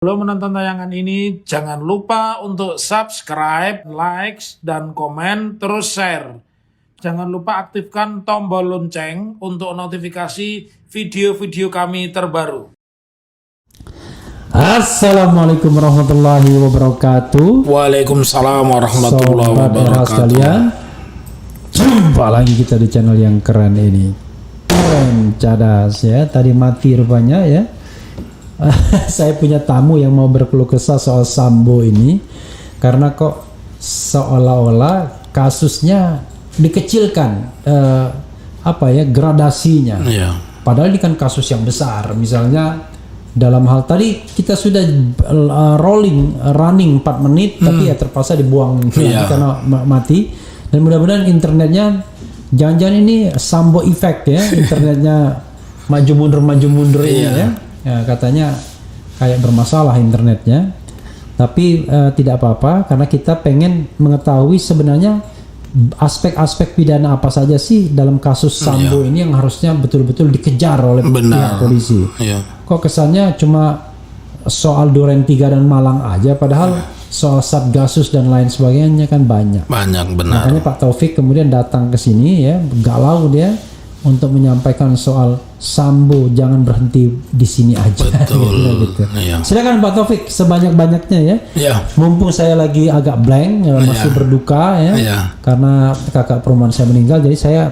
Sebelum menonton tayangan ini, jangan lupa untuk subscribe, like, dan komen, terus share. Jangan lupa aktifkan tombol lonceng untuk notifikasi video-video kami terbaru. Assalamualaikum warahmatullahi wabarakatuh. Waalaikumsalam warahmatullahi Sobat era wabarakatuh. sekalian, jumpa lagi kita di channel yang keren ini. Keren, cadas ya. Tadi mati rupanya ya. Saya punya tamu yang mau berkeluh kesah soal Sambo ini, karena kok seolah-olah kasusnya dikecilkan, gradasinya. Iya. Padahal ini kan kasus yang besar. Misalnya dalam hal tadi kita sudah running 4 menit, tapi ya terpaksa dibuang karena mati. Dan mudah-mudahan internetnya jangan-jangan ini Sambo effect ya, internetnya maju mundur ini ya. Ya, katanya kayak bermasalah internetnya, tapi tidak apa-apa karena kita pengen mengetahui sebenarnya aspek-aspek pidana apa saja sih dalam kasus Sambo ini yang harusnya betul-betul dikejar oleh pihak polisi. Kok kesannya cuma soal Duren 3 dan Malang aja, padahal soal Satgasus dan lain sebagainya kan banyak. Benar. Makanya Pak Taufik kemudian datang ke sini ya, galau dia untuk menyampaikan soal Sambo, jangan berhenti di sini aja. Betul. gitu. Iya. Silakan Pak Taufik sebanyak-banyaknya ya. Iya. Mumpung saya lagi agak blank, masih berduka ya, karena kakak perempuan saya meninggal, jadi saya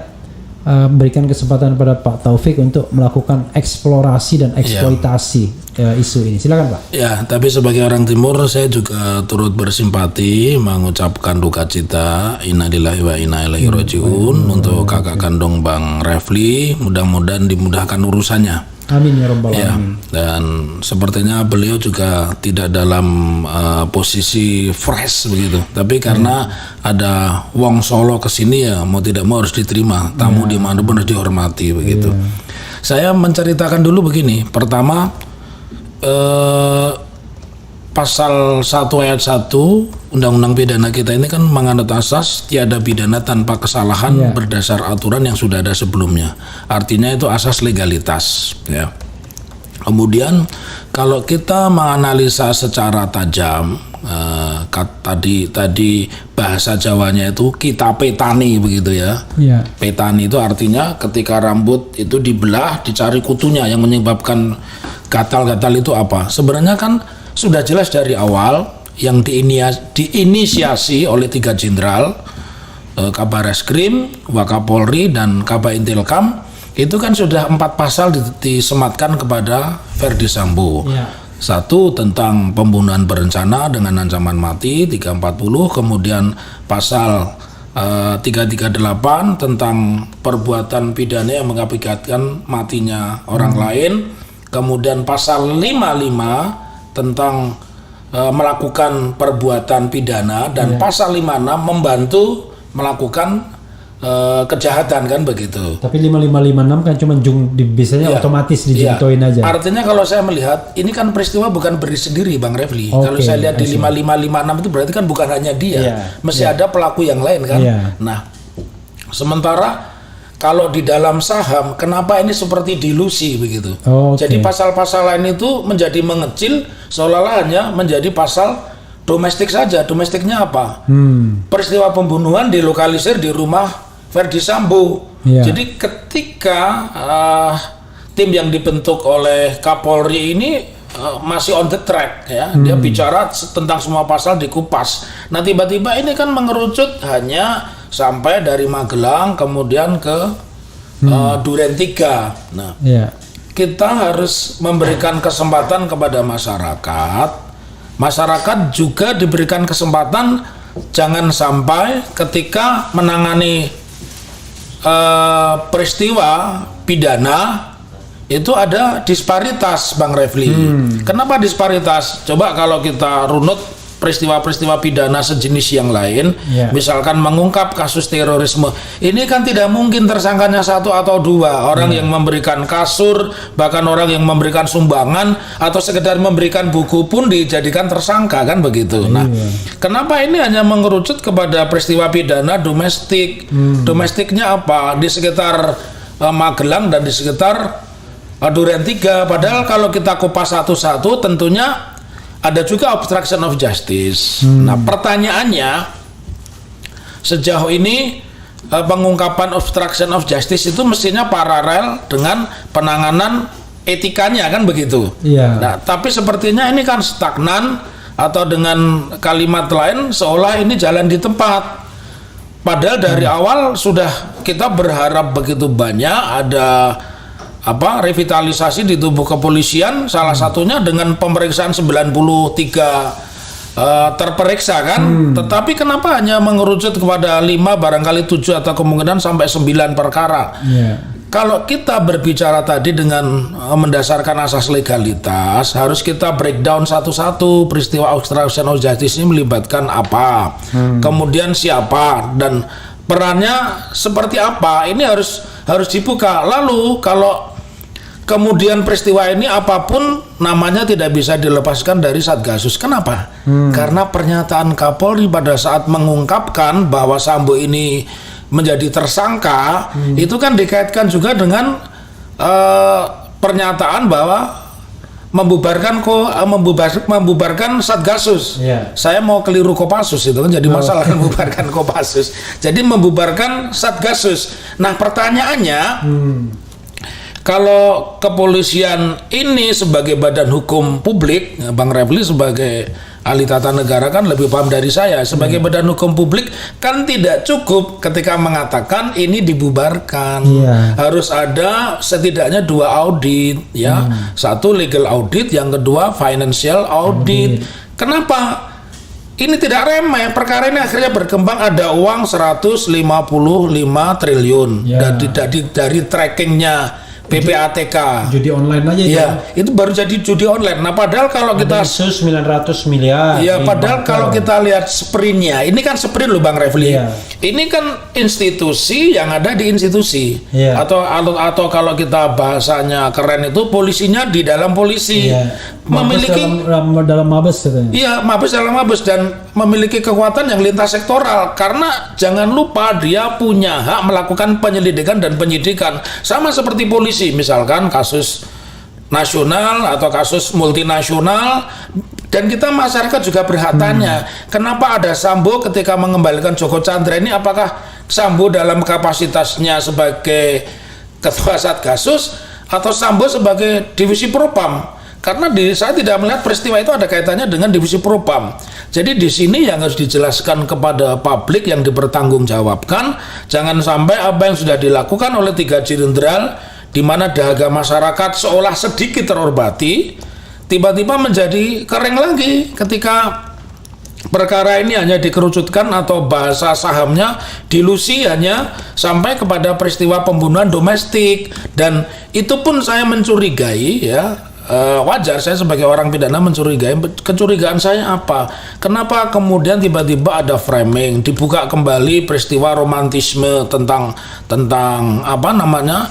berikan kesempatan pada Pak Taufik untuk melakukan eksplorasi dan eksploitasi isu ini. Silakan Pak. Ya, tapi sebagai orang Timur saya juga turut bersimpati, mengucapkan duka cita, innalillahi wa inna ilaihi rajiun untuk kakak kandung Bang Refli. Mudah-mudahan dimudahkan urusannya. Amin ya rabbal alamin. Dan sepertinya beliau juga tidak dalam posisi fresh begitu. Tapi karena ada Wong Solo kesini ya mau tidak mau harus diterima. Tamu di mana pun harus dihormati begitu. Saya menceritakan dulu begini. Pertama, pasal 1 ayat 1 Undang-Undang Pidana kita ini kan mengandung asas tiada pidana tanpa kesalahan berdasar aturan yang sudah ada sebelumnya. Artinya itu asas legalitas ya. Kemudian kalau kita menganalisa secara tajam, tadi bahasa Jawanya itu kita petani begitu ya. Petani itu artinya ketika rambut itu dibelah, dicari kutunya yang menyebabkan gatal-gatal itu apa. Sebenarnya kan sudah jelas dari awal yang diinisiasi oleh 3 jenderal, Kabar Reskrim, Wakapolri, dan Kabak Intelkam, itu kan sudah 4 pasal disematkan kepada Ferdi Sambo. 1 tentang pembunuhan berencana dengan ancaman mati 340, kemudian pasal 338 tentang perbuatan pidana yang mengakibatkan matinya orang lain, kemudian pasal 55 tentang melakukan perbuatan pidana, dan pasal 56 membantu melakukan kejahatan kan begitu. Tapi 5556 kan cuma biasanya otomatis dijungtoin aja. Artinya kalau saya melihat ini kan peristiwa bukan berdiri sendiri Bang Refli. Kalau saya lihat di 5556 itu berarti kan bukan hanya dia, mesti ada pelaku yang lain kan. Nah, sementara kalau di dalam saham, kenapa ini seperti dilusi begitu? Jadi pasal-pasal lain itu menjadi mengecil, seolah-olah hanya menjadi pasal domestik saja. Domestiknya apa? Peristiwa pembunuhan dilokalisir di rumah Ferdi Sambo. Jadi ketika tim yang dibentuk oleh Kapolri ini masih on the track ya, dia bicara tentang semua pasal dikupas. Nah tiba-tiba ini kan mengerucut hanya sampai dari Magelang kemudian ke Duren 3. Nah, kita harus memberikan kesempatan kepada masyarakat. Masyarakat juga diberikan kesempatan jangan sampai ketika menangani peristiwa pidana itu ada disparitas Bang Refli. Kenapa disparitas? Coba kalau kita runut peristiwa-peristiwa pidana sejenis yang lain, misalkan mengungkap kasus terorisme, ini kan tidak mungkin tersangkanya 1 atau 2 orang yang memberikan kasur, bahkan orang yang memberikan sumbangan atau sekedar memberikan buku pun dijadikan tersangka kan begitu. Nah, kenapa ini hanya mengerucut kepada peristiwa pidana domestik? Domestiknya apa? Di sekitar Magelang dan di sekitar Duren 3. Padahal kalau kita kupas satu-satu tentunya ada juga obstruction of justice. Nah, pertanyaannya sejauh ini pengungkapan obstruction of justice itu mestinya paralel dengan penanganan etikanya, kan begitu. Nah, tapi sepertinya ini kan stagnan, atau dengan kalimat lain seolah ini jalan di tempat. Padahal dari awal sudah kita berharap begitu banyak ada revitalisasi di tubuh kepolisian, salah satunya dengan pemeriksaan 93 terperiksa kan. Tetapi kenapa hanya mengerucut kepada 5, barangkali 7 atau kemungkinan sampai 9 perkara. Kalau kita berbicara tadi dengan mendasarkan asas legalitas, harus kita breakdown satu-satu peristiwa obstruction of justice ini melibatkan apa, kemudian siapa, dan perannya seperti apa. Ini harus dibuka. Lalu kalau kemudian peristiwa ini apapun namanya tidak bisa dilepaskan dari Satgasus. Kenapa? Karena pernyataan Kapolri pada saat mengungkapkan bahwa Sambo ini menjadi tersangka, itu kan dikaitkan juga dengan pernyataan bahwa membubarkan Satgasus. Saya mau keliru Kopassus, itu kan jadi masalah. Membubarkan Kopassus, jadi membubarkan Satgasus. Nah, pertanyaannya, kalau kepolisian ini sebagai badan hukum publik, Bang Refli sebagai ahli tata negara kan lebih paham dari saya, sebagai badan hukum publik kan tidak cukup ketika mengatakan ini dibubarkan. Harus ada setidaknya 2 audit, ya. Satu legal audit, yang kedua financial audit. Kenapa? Ini tidak remeh, perkara ini akhirnya berkembang, ada uang 155 triliun dari trackingnya PPATK. Judi online aja ya. Itu baru jadi judi online. Nah, padahal kalau kita 900 miliar. Ya, padahal kalau kita lihat sprintnya, ini kan sprint loh Bang Refli. Ini kan institusi yang ada di institusi. Atau kalau kita bahasanya keren itu polisinya di dalam polisi. Memiliki dalam Mabes katanya. Iya, Mabes dalam Mabes, dan memiliki kekuatan yang lintas sektoral, karena jangan lupa dia punya hak melakukan penyelidikan dan penyidikan sama seperti polisi, misalkan kasus nasional atau kasus multinasional. Dan kita masyarakat juga berhak tanya, kenapa ada Sambo ketika mengembalikan Joko Chandra ini, apakah Sambo dalam kapasitasnya sebagai ketua Satgasus atau Sambo sebagai divisi Propam? Karena saya tidak melihat peristiwa itu ada kaitannya dengan divisi Propam. Jadi di sini yang harus dijelaskan kepada publik yang dipertanggungjawabkan, jangan sampai apa yang sudah dilakukan oleh 3 jenderal, di mana dahaga masyarakat seolah sedikit terhormati, tiba-tiba menjadi kering lagi ketika perkara ini hanya dikerucutkan atau bahasa sahamnya dilusi hanya sampai kepada peristiwa pembunuhan domestik. Dan itu pun saya mencurigai, ya. Wajar saya sebagai orang pidana mencurigai. Kecurigaan saya apa? Kenapa kemudian tiba-tiba ada framing, dibuka kembali peristiwa romantisme tentang apa namanya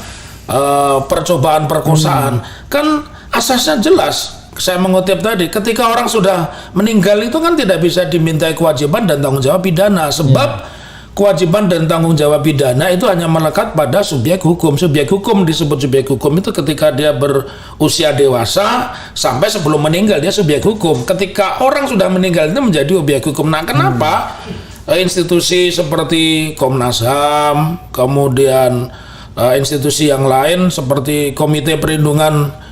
percobaan perkosaan? Kan asasnya jelas. Saya mengutip tadi, ketika orang sudah meninggal itu kan tidak bisa dimintai kewajiban dan tanggung jawab pidana, sebab kewajiban dan tanggung jawab pidana itu hanya melekat pada subjek hukum. Subjek hukum disebut subjek hukum itu ketika dia berusia dewasa sampai sebelum meninggal dia subjek hukum. Ketika orang sudah meninggal itu menjadi objek hukum. Nah, kenapa institusi seperti Komnas HAM, kemudian institusi yang lain seperti Komite Perlindungan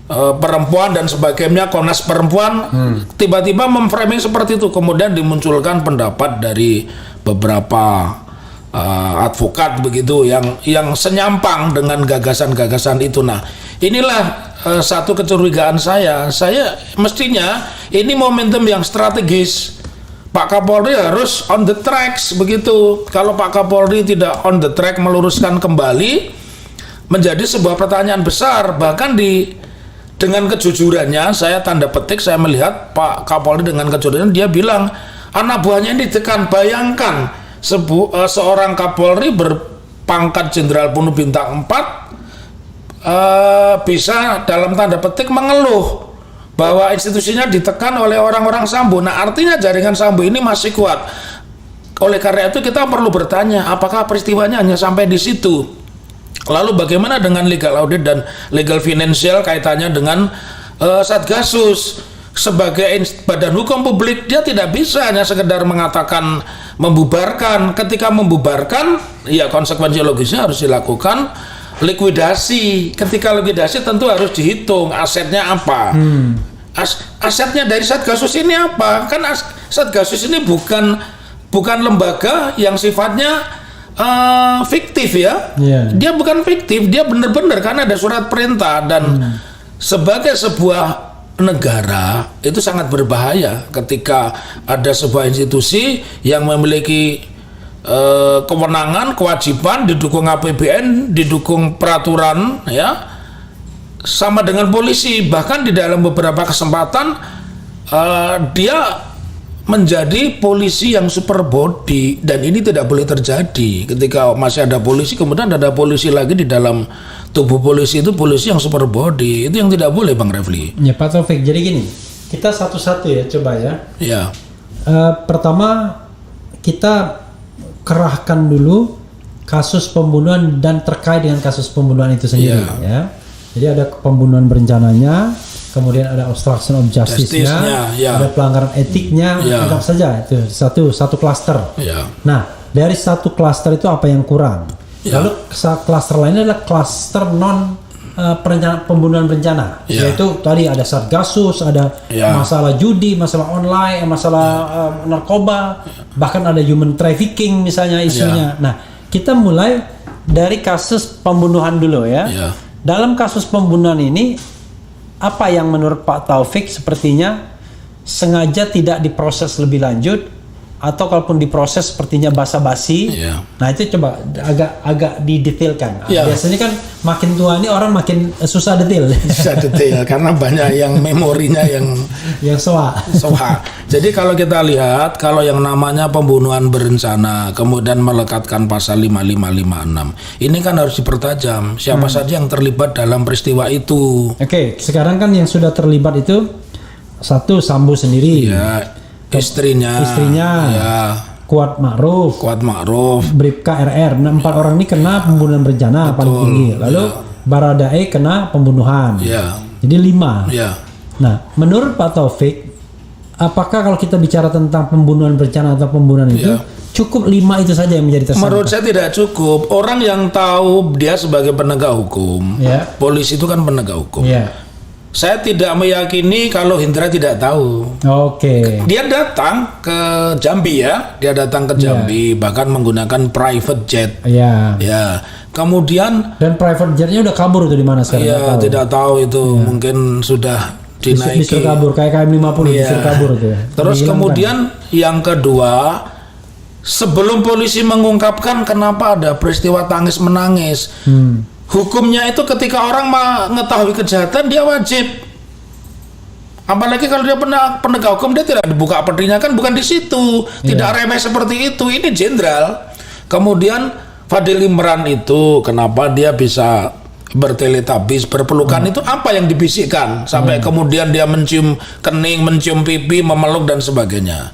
Perempuan dan sebagainya, Komnas Perempuan, tiba-tiba memframing seperti itu, kemudian dimunculkan pendapat dari beberapa advokat begitu yang senyampang dengan gagasan-gagasan itu. Nah, inilah satu kecurigaan saya mestinya ini momentum yang strategis. Pak Kapolri harus on the tracks begitu. Kalau Pak Kapolri tidak on the track meluruskan kembali, menjadi sebuah pertanyaan besar. Bahkan dengan kejujurannya, saya tanda petik, saya melihat Pak Kapolri dengan kejujuran, dia bilang anak buahnya ini ditekan. Bayangkan seorang Kapolri berpangkat Jenderal Penuh Bintang 4 bisa dalam tanda petik mengeluh bahwa institusinya ditekan oleh orang-orang Sambo. Nah, artinya jaringan Sambo ini masih kuat. Oleh karena itu kita perlu bertanya, apakah peristiwanya hanya sampai di situ? Lalu bagaimana dengan legal audit dan legal financial kaitannya dengan Satgasus? sebagai badan hukum publik dia tidak bisa hanya sekedar mengatakan membubarkan. Ketika membubarkan, ya konsekuensi logisnya harus dilakukan likuidasi. Ketika likuidasi tentu harus dihitung asetnya apa. Asetnya dari Satgasus ini apa? Kan Satgasus ini bukan lembaga yang sifatnya fiktif ya. Dia bukan fiktif, dia benar-benar karena ada surat perintah dan sebagai sebuah negara itu sangat berbahaya ketika ada sebuah institusi yang memiliki kewenangan, kewajiban, didukung APBN, didukung peraturan, ya, sama dengan polisi. Bahkan di dalam beberapa kesempatan dia menjadi polisi yang super body, dan ini tidak boleh terjadi. Ketika masih ada polisi, kemudian ada polisi lagi di dalam tubuh polisi itu polisi yang super body, itu yang tidak boleh, Bang Refli. Ya Pak Taufik, jadi gini, kita satu-satu ya coba ya. Ya. Pertama kita kerahkan dulu kasus pembunuhan dan terkait dengan kasus pembunuhan itu sendiri ya. Jadi ada pembunuhan berencananya, kemudian ada obstruction of justice-nya, ada pelanggaran etiknya, anggap saja itu satu klaster. Nah, dari satu klaster itu apa yang kurang? Lalu klaster lainnya adalah klaster pembunuhan berencana, yaitu tadi ada Satgasus, ada masalah judi, masalah online, masalah narkoba, bahkan ada human trafficking misalnya isunya. Nah, kita mulai dari kasus pembunuhan dulu ya. Dalam kasus pembunuhan ini, apa yang menurut Pak Taufik sepertinya sengaja tidak diproses lebih lanjut, atau kalaupun diproses sepertinya basa-basi. Nah itu coba agak didetailkan. Biasanya kan makin tua ini orang makin susah detail. Susah detail karena banyak yang memorinya yang soa. Jadi kalau kita lihat, kalau yang namanya pembunuhan berencana kemudian melekatkan pasal 5556, ini kan harus dipertajam siapa saja yang terlibat dalam peristiwa itu. Oke, sekarang kan yang sudah terlibat itu satu Sambo sendiri. Istrinya Kuat Ma'ruf, Bribka RR. Nah, 4 orang ini kena pembunuhan berencana paling tinggi. Lalu Baradae kena pembunuhan. Jadi 5. Nah, menurut Pak Taufik, apakah kalau kita bicara tentang pembunuhan berencana atau pembunuhan itu cukup 5 itu saja yang menjadi tersangka? Menurut saya tidak cukup. Orang yang tahu dia sebagai penegak hukum, polisi itu kan penegak hukum. Saya tidak meyakini kalau Hendra tidak tahu. Dia datang ke Jambi dia datang ke Jambi, bahkan menggunakan private jet. Kemudian dan private jetnya udah kabur itu di mana sekarang? Tidak tahu itu, mungkin sudah dinaiki. Disuruh kabur kayak KM50 disuruh kabur itu. Terus kemudian yang kedua, sebelum polisi mengungkapkan kenapa ada peristiwa tangis menangis. Hukumnya itu ketika orang mengetahui kejahatan dia wajib. Apalagi kalau dia penegak hukum, dia tidak dibuka petinya, kan bukan di situ. Tidak remeh seperti itu. Ini jenderal. Kemudian Fadil Imran itu kenapa dia bisa berteletabis, berpelukan, itu apa yang dibisikkan sampai kemudian dia mencium kening, mencium pipi, memeluk dan sebagainya.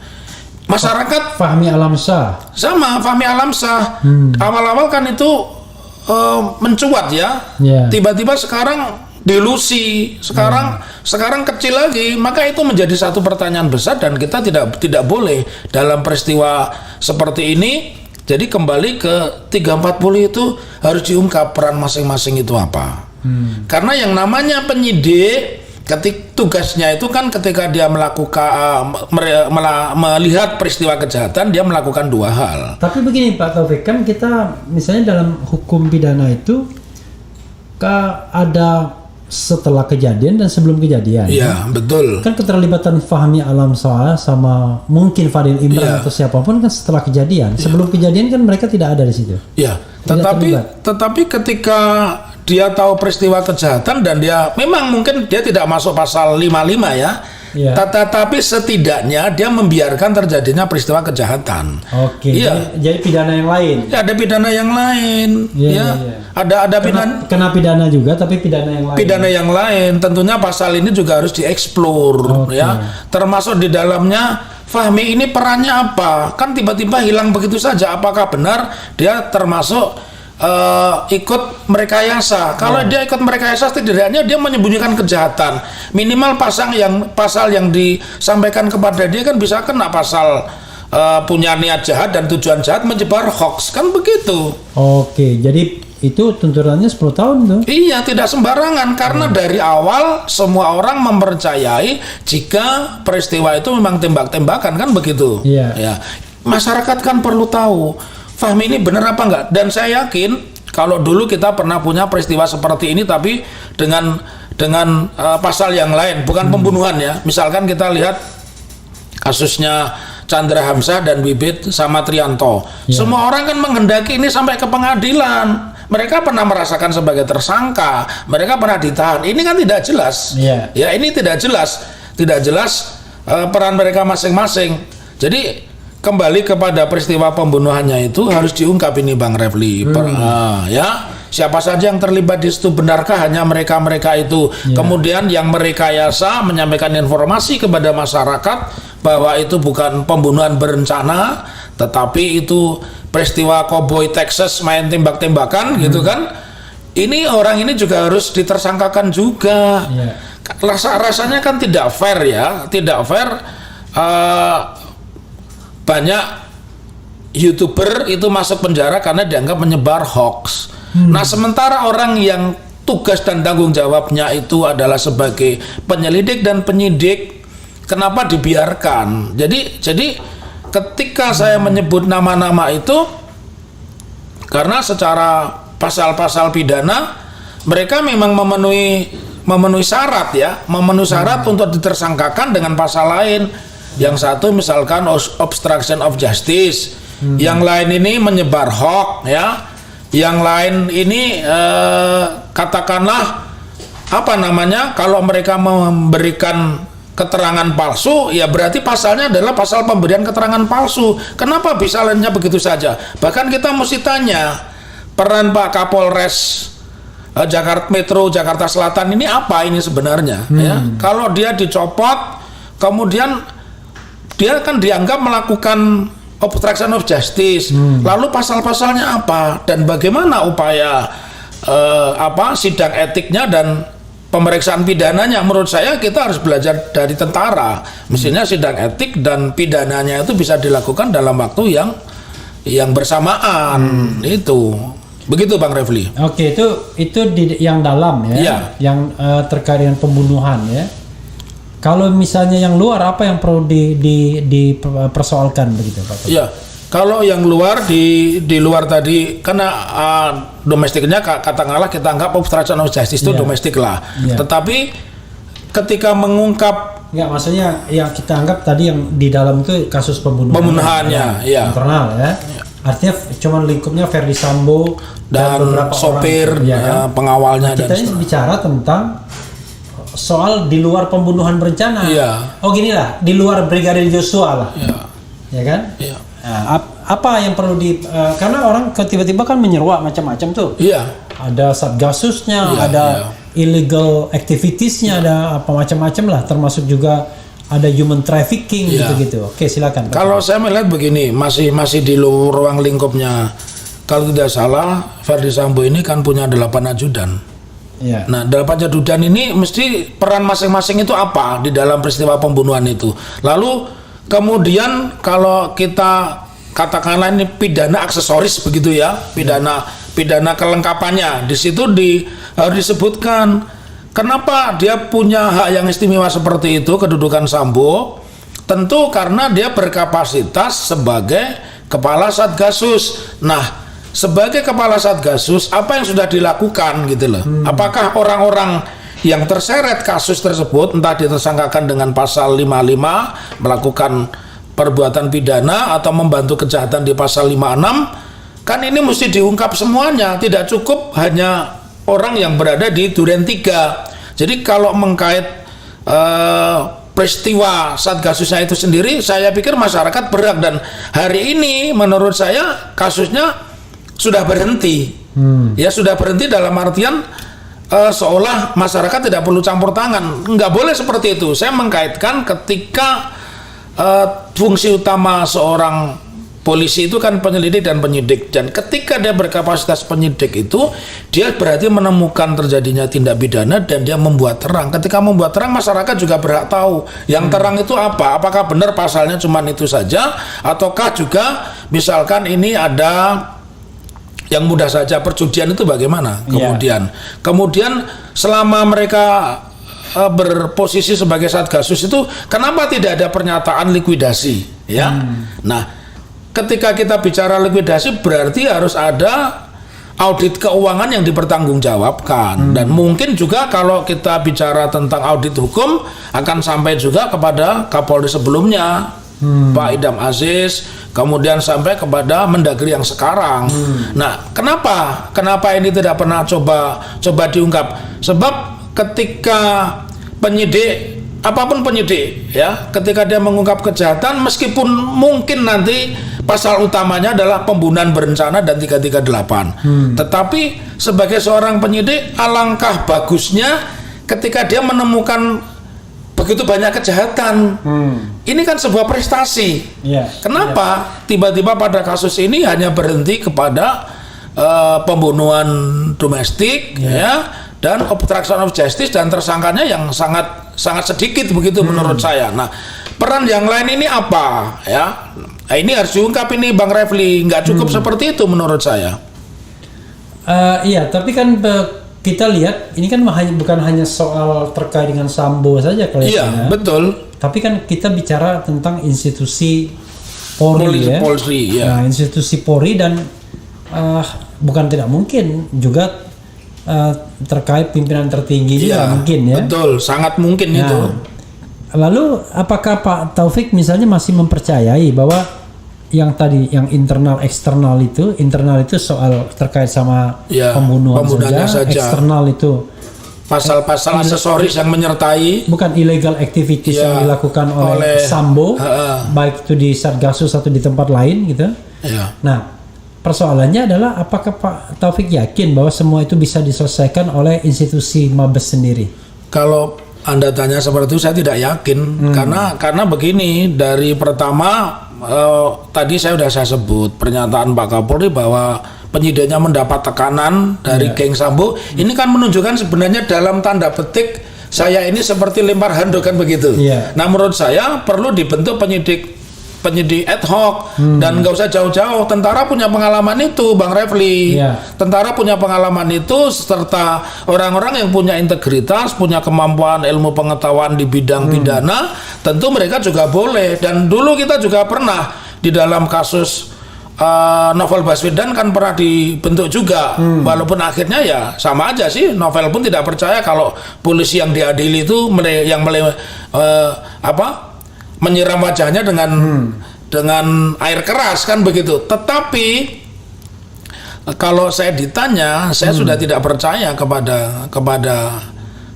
Masyarakat Fahmi Alamsyah. Sama Fahmi Alamsyah. Awal-awal kan itu mencuat tiba-tiba sekarang delusi, sekarang kecil lagi, maka itu menjadi satu pertanyaan besar dan kita tidak boleh dalam peristiwa seperti ini. Jadi kembali ke 340 itu harus diungkap peran masing-masing itu apa. Karena yang namanya penyidik tugasnya itu kan ketika dia melihat peristiwa kejahatan, dia melakukan 2 hal. Tapi begini Pak Taufik, kan kita misalnya dalam hukum pidana itu ada setelah kejadian dan sebelum kejadian. Betul. Kan keterlibatan Fahmi Alamsyah sama mungkin Fadil Imran atau siapapun kan setelah kejadian. Sebelum kejadian kan mereka tidak ada di situ. Tetapi ketika dia tahu peristiwa kejahatan dan dia memang mungkin dia tidak masuk pasal 55 tetapi setidaknya dia membiarkan terjadinya peristiwa kejahatan. Jadi pidana yang lain. Ada pidana yang lain. Ada kena pidana juga, tapi pidana yang lain. Pidana yang lain. Tentunya pasal ini juga harus dieksplor termasuk di dalamnya Fahmi ini perannya apa? Kan tiba-tiba hilang begitu saja. Apakah benar dia termasuk ikut merekayasa. Kalau dia ikut merekayasa, setidaknya dia menyembunyikan kejahatan. Minimal pasal yang disampaikan kepada dia kan bisa kena pasal punya niat jahat dan tujuan jahat menyebar hoax, kan begitu. Oke, jadi itu tuntutannya 10 tahun tuh. Iya, tidak sembarangan karena dari awal semua orang mempercayai jika peristiwa itu memang tembak-tembakan, kan begitu. Iya. Ya. Masyarakat kan perlu tahu, Fahmi ini benar apa enggak? Dan saya yakin kalau dulu kita pernah punya peristiwa seperti ini tapi dengan pasal yang lain, bukan pembunuhan ya. Misalkan kita lihat kasusnya Chandra Hamzah dan Bibit sama Trianto. Ya. Semua orang kan menghendaki ini sampai ke pengadilan. Mereka pernah merasakan sebagai tersangka, mereka pernah ditahan. Ini kan tidak jelas. Ya. Ya, ini tidak jelas peran mereka masing-masing. Jadi kembali kepada peristiwa pembunuhannya itu harus diungkap ini Bang Refli. Ya, siapa saja yang terlibat di situ, benarkah hanya mereka itu? Kemudian yang merekayasa menyampaikan informasi kepada masyarakat bahwa itu bukan pembunuhan berencana, tetapi itu peristiwa Cowboy Texas main tembak-tembakan gitu kan. Ini orang ini juga harus ditersangkakan juga. Rasanya kan tidak fair ya, tidak fair. Banyak YouTuber itu masuk penjara karena dianggap menyebar hoax. Nah, sementara orang yang tugas dan tanggung jawabnya itu adalah sebagai penyelidik dan penyidik, kenapa dibiarkan? Jadi ketika saya menyebut nama-nama itu karena secara pasal-pasal pidana mereka memang memenuhi syarat ya, memenuhi syarat untuk ditersangkakan dengan pasal lain. Yang satu misalkan obstruction of justice, yang lain ini menyebar hoax ya, yang lain ini katakanlah apa namanya, kalau mereka memberikan keterangan palsu ya berarti pasalnya adalah pasal pemberian keterangan palsu. Kenapa bisa lainnya begitu saja? Bahkan kita mesti tanya peran Pak Kapolres Jakarta Metro Jakarta Selatan ini apa ini sebenarnya ya? Kalau dia dicopot kemudian dia kan dianggap melakukan obstruction of justice. Lalu pasal-pasalnya apa dan bagaimana upaya sidang etiknya dan pemeriksaan pidananya? Menurut saya kita harus belajar dari tentara. Mestinya sidang etik dan pidananya itu bisa dilakukan dalam waktu yang bersamaan. Itu. Begitu Bang Refli. Oke, itu yang dalam ya. Yang terkait dengan pembunuhan ya. Kalau misalnya yang luar, apa yang perlu dipersoalkan begitu Pak? Ya, kalau yang luar di luar tadi karena domestiknya katakanlah kita anggap obstruction of justice itu domestik lah. Tetapi ketika mengungkap, maksudnya yang kita anggap tadi yang di dalam itu kasus pembunuhannya, internal ya. Artinya cuma lingkupnya Verdi Sambo dan beberapa sopir, orang, Kita pengawalnya. ini bicara tentang soal di luar pembunuhan berencana. Oh gini lah, di luar Brigadir Joshua lah. Ya kan? Nah, apa yang perlu karena orang tiba-tiba kan menyeruak macam-macam tuh. Ada satgasusnya, ada illegal activitiesnya, ada apa macam-macam lah, termasuk juga ada human trafficking gitu-gitu. Oke, silakan Pak. Kalau saya melihat begini, masih di luar ruang lingkupnya. Kalau tidak salah, Verdi Sambo ini kan punya 8 ajudan. Nah, 8 ajudan ini mesti peran masing-masing itu apa di dalam peristiwa pembunuhan itu. Lalu kemudian kalau kita katakanlah ini pidana aksesoris begitu ya, pidana kelengkapannya di situ harus disebutkan kenapa dia punya hak yang istimewa seperti itu, kedudukan Sambo. Tentu karena dia berkapasitas sebagai kepala Satgasus. Nah, sebagai kepala Satgasus, apa yang sudah dilakukan gitu loh? Apakah orang-orang yang terseret kasus tersebut entah ditersangkakan dengan pasal 55 melakukan perbuatan pidana atau membantu kejahatan di pasal 56, kan ini mesti diungkap semuanya. Tidak cukup hanya orang yang berada di Duren 3. Jadi kalau mengkait peristiwa Satgasusnya itu sendiri, saya pikir masyarakat berhak, dan hari ini menurut saya kasusnya sudah berhenti. Ya sudah berhenti dalam artian seolah masyarakat tidak perlu campur tangan. Nggak boleh seperti itu. Saya mengkaitkan ketika fungsi utama seorang polisi itu kan penyelidik dan penyidik, dan ketika dia berkapasitas penyidik itu dia berarti menemukan terjadinya tindak pidana dan dia membuat terang. Ketika membuat terang, masyarakat juga berhak tahu yang terang itu apa, apakah benar pasalnya cuma itu saja, ataukah juga misalkan ini ada yang mudah saja perjudian itu bagaimana. Kemudian selama mereka berposisi sebagai Satgasus itu, kenapa tidak ada pernyataan likuidasi, ya? Nah, ketika kita bicara likuidasi berarti harus ada audit keuangan yang dipertanggungjawabkan, dan mungkin juga kalau kita bicara tentang audit hukum akan sampai juga kepada Kapolri sebelumnya, Pak Idam Aziz, kemudian sampai kepada Mendagri yang sekarang. Nah, kenapa ini tidak pernah coba diungkap? Sebab ketika penyidik, apapun penyidik, ya, ketika dia mengungkap kejahatan, meskipun mungkin nanti pasal utamanya adalah pembunuhan berencana dan 338, tetapi sebagai seorang penyidik, alangkah bagusnya ketika dia menemukan begitu banyak kejahatan. Ini kan sebuah prestasi. Kenapa tiba-tiba pada kasus ini hanya berhenti kepada pembunuhan domestik, ya, dan obstruction of justice, dan tersangkanya yang sangat sedikit begitu menurut saya. Nah, peran yang lain ini apa, ya? Nah, ini harus diungkap ini, Bang Refli. Nggak cukup seperti itu menurut saya. Iya, tapi kan kita lihat ini kan bukan hanya soal terkait dengan Sambo saja kelihatannya. Iya, betul. Tapi kan kita bicara tentang institusi Polri, ya. Polri, ya. Nah, institusi Polri, dan bukan tidak mungkin juga terkait pimpinan tertinggi juga mungkin, ya. Betul, sangat mungkin itu. Lalu apakah Pak Taufik misalnya masih mempercayai bahwa yang tadi yang internal itu soal terkait sama pembunuhan saja, eksternal itu pasal-pasal aksesoris yang menyertai, bukan illegal activities yang dilakukan oleh Sambo, baik itu di Satgasus atau di tempat lain gitu. Nah, persoalannya adalah apakah Pak Taufik yakin bahwa semua itu bisa diselesaikan oleh institusi Mabes sendiri? Kalau Anda tanya seperti itu, saya tidak yakin. Karena begini, dari pertama tadi saya sebut pernyataan Pak Kapolri bahwa penyidiknya mendapat tekanan dari geng Sambo. Ini kan menunjukkan sebenarnya dalam tanda petik saya ini seperti lempar handuk kan begitu. Nah, menurut saya perlu dibentuk penyidik ad hoc, dan nggak usah jauh-jauh. Tentara punya pengalaman itu, Bang Refli. Tentara punya pengalaman itu, serta orang-orang yang punya integritas, punya kemampuan ilmu pengetahuan di bidang pidana, tentu mereka juga boleh. Dan dulu kita juga pernah di dalam kasus Novel Baswedan kan pernah dibentuk juga, walaupun akhirnya ya sama aja sih. Novel pun tidak percaya kalau polisi yang diadili itu menyiram wajahnya dengan air keras kan begitu. Tetapi kalau saya ditanya, saya sudah tidak percaya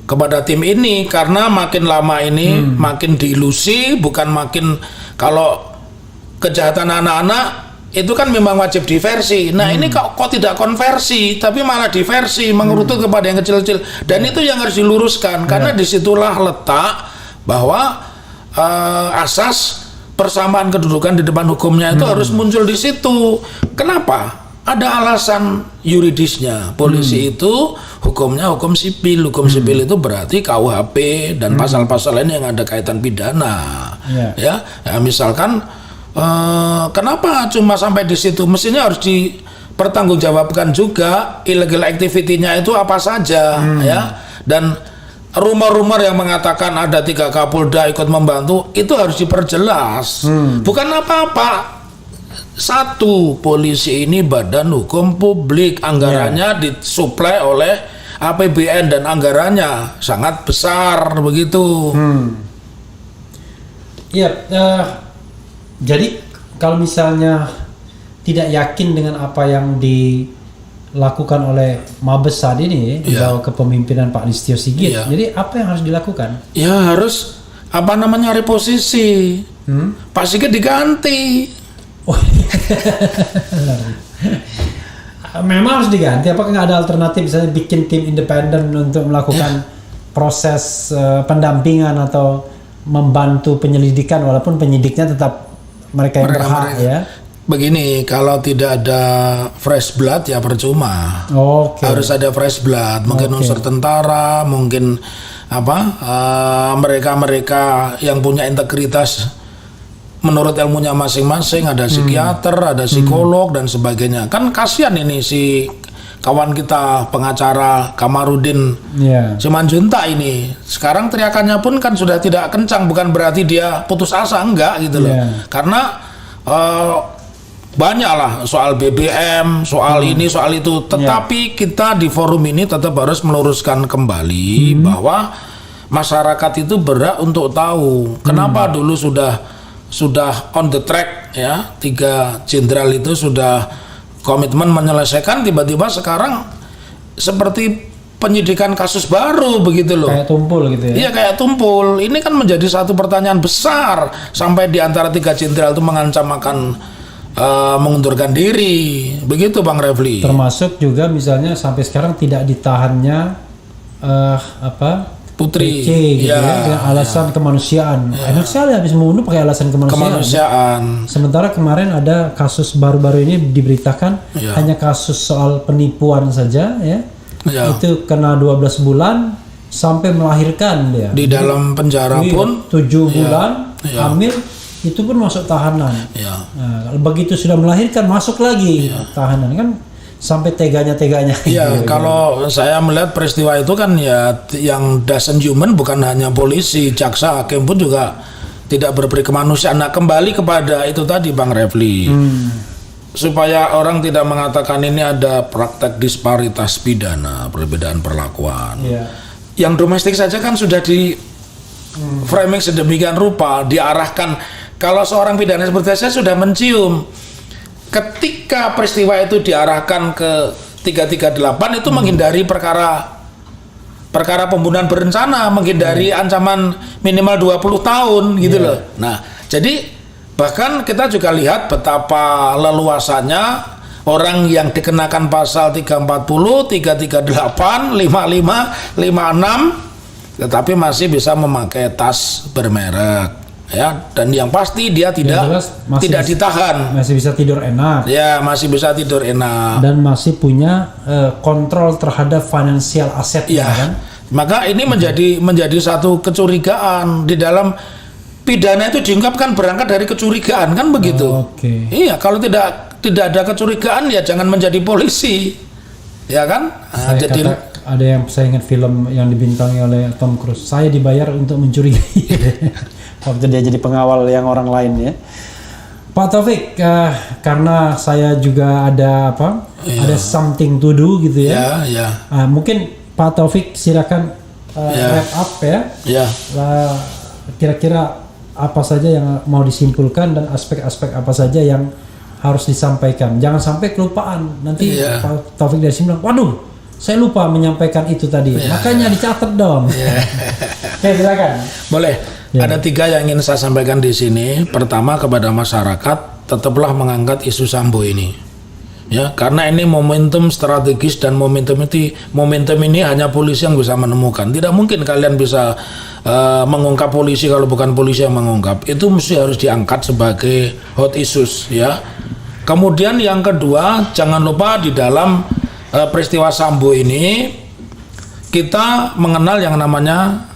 kepada tim ini, karena makin lama ini makin diilusi, bukan makin. Kalau kejahatan anak-anak itu kan memang wajib diversi. Nah, ini kok tidak konversi, tapi malah diversi, mengerucut kepada yang kecil-kecil. Dan itu yang harus diluruskan, karena disitulah letak bahwa asas persamaan kedudukan di depan hukumnya itu harus muncul di situ. Kenapa? Ada alasan yuridisnya. Polisi itu hukumnya hukum sipil. Hukum sipil itu berarti KUHP dan pasal-pasal lain yang ada kaitan pidana. Ya, misalkan kenapa cuma sampai di situ? Mestinya harus dipertanggungjawabkan juga illegal activity-nya itu apa saja, ya. Dan rumor-rumor yang mengatakan ada 3 Kapolda ikut membantu itu harus diperjelas. Bukan apa-apa. Satu, polisi ini badan hukum publik, anggarannya disuplai oleh APBN dan anggarannya sangat besar begitu. Iya, jadi kalau misalnya tidak yakin dengan apa yang dilakukan oleh Mabes saat ini di bawah kepemimpinan Pak Listio Sigit, jadi apa yang harus dilakukan? Ya harus reposisi. Pak Sigit diganti. Memang harus diganti. Apakah nggak ada alternatif, misalnya bikin tim independen untuk melakukan proses pendampingan atau membantu penyelidikan, walaupun penyidiknya tetap mereka yang berhak, ya? begini, kalau tidak ada fresh blood ya percuma. Harus ada fresh blood, mungkin unsur tentara, mungkin mereka-mereka yang punya integritas menurut ilmunya masing-masing, ada psikiater, ada psikolog dan sebagainya. Kan kasihan ini si kawan kita pengacara Kamarudin Simanjuntak ini. Sekarang teriakannya pun kan sudah tidak kencang, bukan berarti dia putus asa, enggak gitu loh. Karena banyak lah soal BBM, soal ini, soal itu. Tetapi kita di forum ini tetap harus meluruskan kembali bahwa masyarakat itu berhak untuk tahu kenapa dulu sudah on the track ya, 3 jenderal itu sudah komitmen menyelesaikan, tiba-tiba sekarang seperti penyidikan kasus baru begitu loh. Kayak tumpul gitu ya. Iya, kayak tumpul. Ini kan menjadi satu pertanyaan besar sampai di antara 3 jenderal itu mengancam akan mengundurkan diri. Begitu Bang Refli. Termasuk juga misalnya sampai sekarang tidak ditahannya Putri PC, gitu dengan alasan kemanusiaan. Enak sekali habis membunuh pakai alasan kemanusiaan. Sementara kemarin ada kasus baru-baru ini diberitakan hanya kasus soal penipuan saja ya. Itu kena 12 bulan sampai melahirkan dia. Di dalam penjara pun 7 bulan hamil itu pun masuk tahanan. Nah, begitu sudah melahirkan masuk lagi tahanan, kan sampai teganya-teganya. Iya, kalau saya melihat peristiwa itu kan ya yang doesn't human bukan hanya polisi, jaksa, hakim pun juga tidak berperi kemanusiaan. Nah, kembali kepada itu tadi Bang Refli. Supaya orang tidak mengatakan ini ada praktek disparitas pidana, perbedaan perlakuan. Yang domestik saja kan sudah di framing sedemikian rupa, diarahkan. Kalau seorang pidana seperti saya sudah mencium ketika peristiwa itu diarahkan ke 338 itu menghindari perkara pembunuhan berencana, menghindari ancaman minimal 20 tahun gitu loh. Nah, jadi bahkan kita juga lihat betapa leluasanya orang yang dikenakan pasal 340, 338, 55, 56 tetapi masih bisa memakai tas bermerek. Ya, dan yang pasti dia tidak ditahan, masih bisa tidur enak. Ya, masih bisa tidur enak. Dan masih punya kontrol terhadap financial asetnya kan. Maka ini menjadi satu kecurigaan di dalam pidana itu diungkapkan berangkat dari kecurigaan kan begitu. Iya, kalau tidak ada kecurigaan ya jangan menjadi polisi. Ya kan? Ada yang saya ingat film yang dibintangi oleh Tom Cruise. Saya dibayar untuk mencurigai. Waktu dia jadi pengawal yang orang lain ya. Pak Taufik, karena saya juga ada ada something to do gitu ya. Mungkin Pak Taufik silakan wrap up ya. Kira-kira apa saja yang mau disimpulkan dan aspek-aspek apa saja yang harus disampaikan. Jangan sampai kelupaan. Nanti Pak Taufik dari sini bilang, waduh, saya lupa menyampaikan itu tadi. Makanya dicatat dong. Oke, silakan. Boleh. Ada 3 yang ingin saya sampaikan di sini. Pertama, kepada masyarakat, tetaplah mengangkat isu Sambo ini. Ya, karena ini momentum strategis dan momentum ini hanya polisi yang bisa menemukan. Tidak mungkin kalian bisa mengungkap polisi kalau bukan polisi yang mengungkap. Itu mesti harus diangkat sebagai hot issues ya. Kemudian yang kedua, jangan lupa di dalam peristiwa Sambo ini kita mengenal yang namanya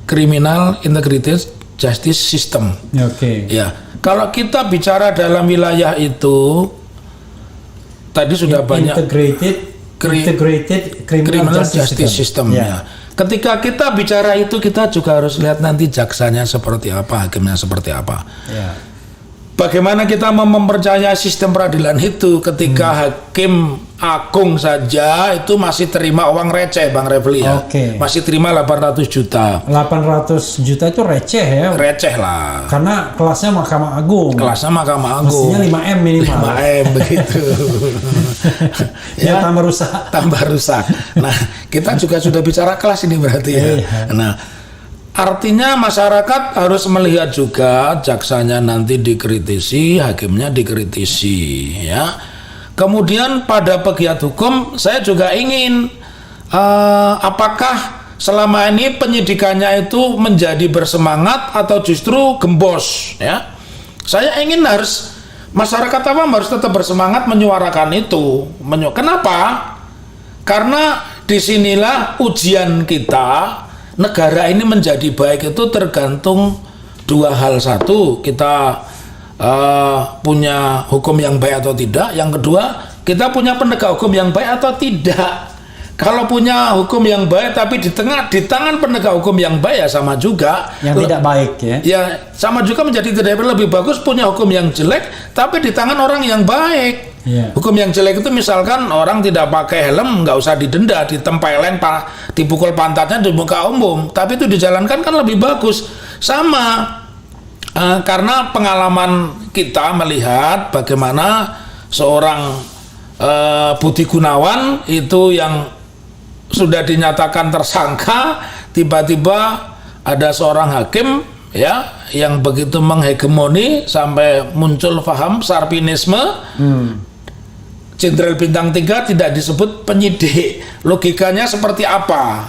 Criminal Integrated Justice System. Ya, kalau kita bicara dalam wilayah itu tadi sudah banyak Integrated Criminal Justice System. Ya. Ketika kita bicara itu kita juga harus lihat nanti jaksanya seperti apa, hakimnya seperti apa. Bagaimana kita mempercayai sistem peradilan itu ketika hakim agung saja itu masih terima uang receh Bang Refli ya. Masih terima 800 juta. 800 juta itu receh ya? Receh lah. Karena kelasnya Mahkamah Agung. Kelasnya Mahkamah Agung. Mestinya 5M minimal. 5M begitu. Ya, tambah rusak. Nah, kita juga sudah bicara kelas ini berarti ya. Nah, artinya masyarakat harus melihat juga jaksanya nanti dikritisi, hakimnya dikritisi ya. Kemudian pada pegiat hukum saya juga ingin apakah selama ini penyidikannya itu menjadi bersemangat atau justru gembos ya. Saya ingin harus masyarakat awam harus tetap bersemangat menyuarakan itu. Kenapa? Karena disinilah ujian kita, negara ini menjadi baik itu tergantung dua hal. Satu, kita punya hukum yang baik atau tidak. Yang kedua, kita punya penegak hukum yang baik atau tidak. Kalau punya hukum yang baik tapi di tangan penegak hukum yang baik ya sama juga yang tidak baik ya. Ya sama juga menjadi tidak baik. Lebih bagus punya hukum yang jelek tapi di tangan orang yang baik. Hukum yang jelek itu misalkan orang tidak pakai helm nggak usah didenda, ditempelin, dipukul pantatnya di muka umum, tapi itu dijalankan kan lebih bagus. Sama karena pengalaman kita melihat bagaimana seorang Budi Gunawan itu yang sudah dinyatakan tersangka, tiba-tiba ada seorang hakim ya yang begitu menghegemoni sampai muncul paham Sarpinisme. Jenderal bintang 3 tidak disebut penyidik. Logikanya seperti apa?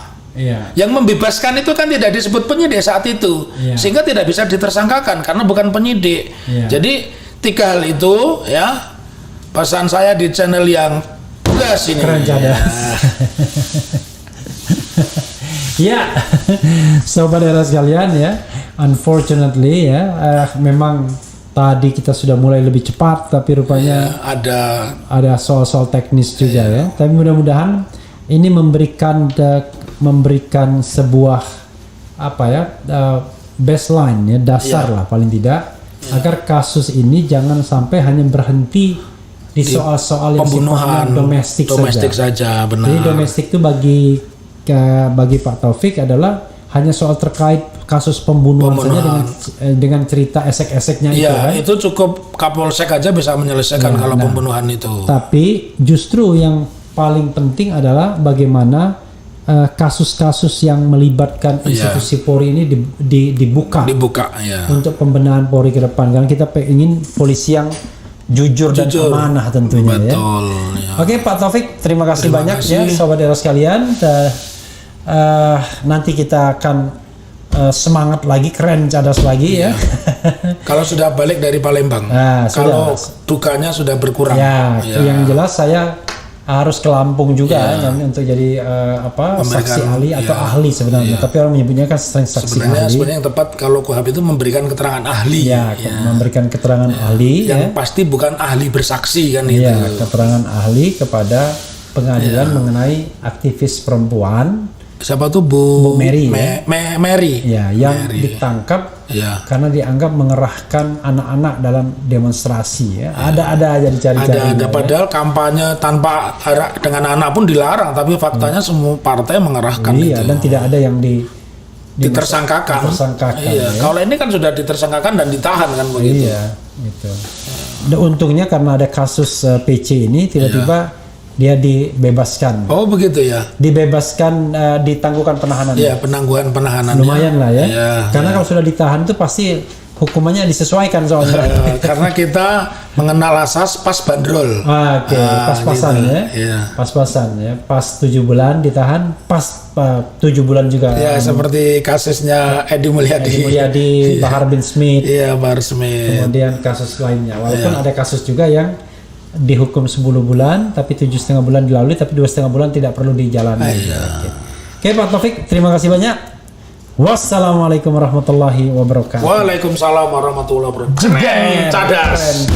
Yang membebaskan itu kan tidak disebut penyidik saat itu, sehingga tidak bisa ditersangkakan karena bukan penyidik. Jadi 3 hal itu ya pesan saya di channel yang gas ini. Keren cadas. Ya, sobat era sekalian ya, unfortunately ya, memang tadi kita sudah mulai lebih cepat, tapi rupanya ada soal-soal teknis juga ya. Tapi mudah-mudahan ini memberikan sebuah apa ya, baseline ya, dasar lah paling tidak, agar kasus ini jangan sampai hanya berhenti di soal-soal yang pembunuhan domestik saja. Benar. Jadi domestik itu bagi Pak Taufik adalah hanya soal terkait kasus pembunuhan saja dengan cerita esek-eseknya itu kan. Itu cukup Kapolsek aja bisa menyelesaikan kalau pembunuhan itu. Tapi justru yang paling penting adalah bagaimana kasus-kasus yang melibatkan institusi Polri ini dibuka untuk pembenahan Polri ke depan. Karena kita ingin polisi yang jujur dan amanah tentunya. Betul, ya. Oke Pak Taufik, terima kasih banyak ya sobat era sekalian. Nanti kita akan semangat lagi, keren cadas lagi ya. Kalau sudah balik dari Palembang, kalau dukanya sudah berkurang. Yang jelas saya harus ke Lampung juga untuk jadi saksi ahli atau ahli sebenarnya. Tapi orang menyebutnya kan saksi ahli. Sebenarnya yang tepat kalau KUHP itu memberikan keterangan ahli. Memberikan keterangan ahli. Yang pasti bukan ahli bersaksi kan itu. Keterangan ahli kepada pengadilan mengenai aktivis perempuan. Siapa tuh Bu Mary? Mary. Yang ditangkap karena dianggap mengerahkan anak-anak dalam demonstrasi. Ada aja dicari-cari. Ada padahal kampanye tanpa dengan anak pun dilarang, tapi faktanya semua partai mengerahkan itu. Dan tidak ada yang ditersangkakan. Kalau ini kan sudah ditersangkakan dan ditahan kan begitu. Gitu. Untungnya karena ada kasus PC ini tiba-tiba dia dibebaskan. Oh begitu ya. Dibebaskan, ditangguhkan penahanan. Penangguhan penahanan. Lumayan lah ya. Karena kalau sudah ditahan itu pasti hukumannya disesuaikan soalnya. Karena kita mengenal asas pas bandrol. Pas-pasan gitu. Pas-pasan ya. Pas 7 bulan ditahan, pas 7 bulan juga. Seperti kasusnya Edi Mulyadi, Bahar bin Smith. Bahar Smith. Kemudian kasus lainnya. Walaupun ada kasus juga yang dihukum 10 bulan tapi 7,5 bulan dilalui, tapi 2,5 bulan tidak perlu dijalani. Oke Pak Taufik, terima kasih banyak. Wassalamualaikum warahmatullahi wabarakatuh. Waalaikumsalam warahmatullahi wabarakatuh. Cadas.